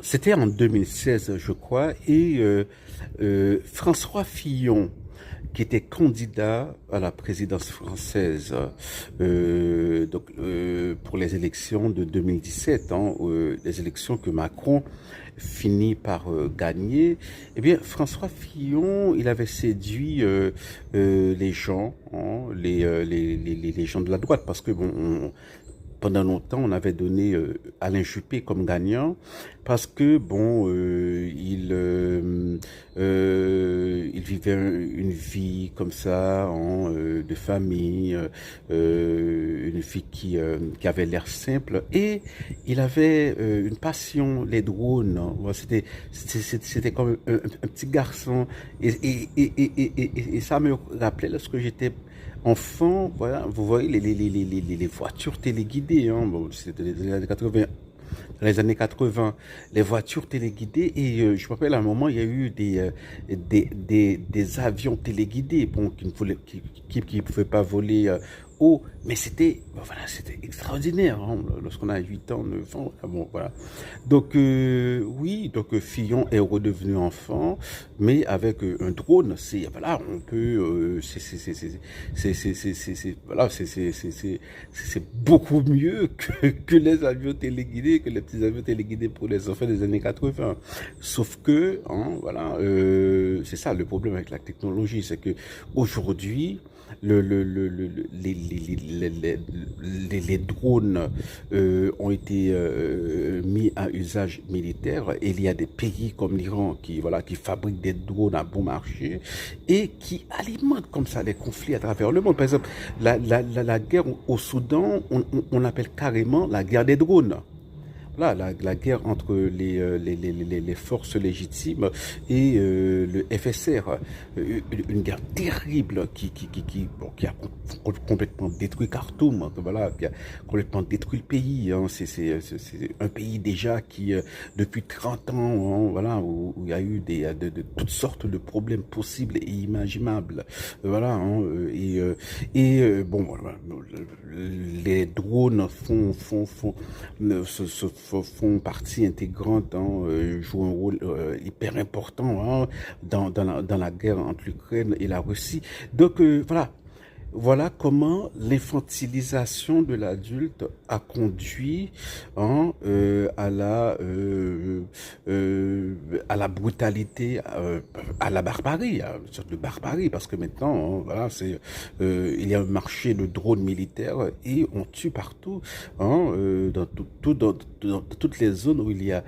C'était en 2016, je crois, et François Fillon, qui était candidat à la présidence française pour les élections de 2017, les élections que Macron finit par gagner. Eh bien, François Fillon, il avait séduit les gens, les gens de la droite, parce que pendant longtemps, on avait donné Alain Juppé comme gagnant parce que il vivait une vie comme ça, de famille, une vie qui avait l'air simple et il avait une passion, les drones. Bon, c'était comme un petit garçon et ça me rappelait lorsque j'étais enfant, voilà, vous voyez les voitures téléguidées, bon, c'était les années 80, dans les années 80, les voitures téléguidées et je me rappelle à un moment il y a eu des avions téléguidés bon, qui ne pouvaient pas voler haut, mais c'était voilà, c'était extraordinaire lorsqu'on a 8 ans, 9 ans, bon voilà. Donc Fillon est redevenu enfant, mais avec un drone, c'est voilà, on peut voilà, c'est beaucoup mieux que les avions téléguidés, que les petits avions téléguidés pour les enfants des années 80. Sauf que voilà, c'est ça le problème avec la technologie, c'est que aujourd'hui les drones ont été mis à usage militaire et il y a des pays comme l'Iran qui fabriquent des drones à bon marché et qui alimentent comme ça les conflits à travers le monde. Par exemple, la guerre au Soudan, on appelle carrément la guerre des drones. Voilà, la guerre entre les forces légitimes et le FSR, une guerre terrible qui a complètement détruit Khartoum, voilà, qui a complètement détruit le pays. C'est un pays déjà qui, depuis 30 ans, voilà, où il y a eu de toutes sortes de problèmes possibles et imaginables, voilà, bon, voilà, les drones font partie intégrante, jouent un rôle hyper important dans la guerre entre l'Ukraine et la Russie. Donc voilà comment l'infantilisation de l'adulte a conduit à la brutalité, à la barbarie, à une sorte de barbarie, parce que maintenant, voilà, il y a un marché de drones militaires et on tue partout, dans toutes les zones où il y a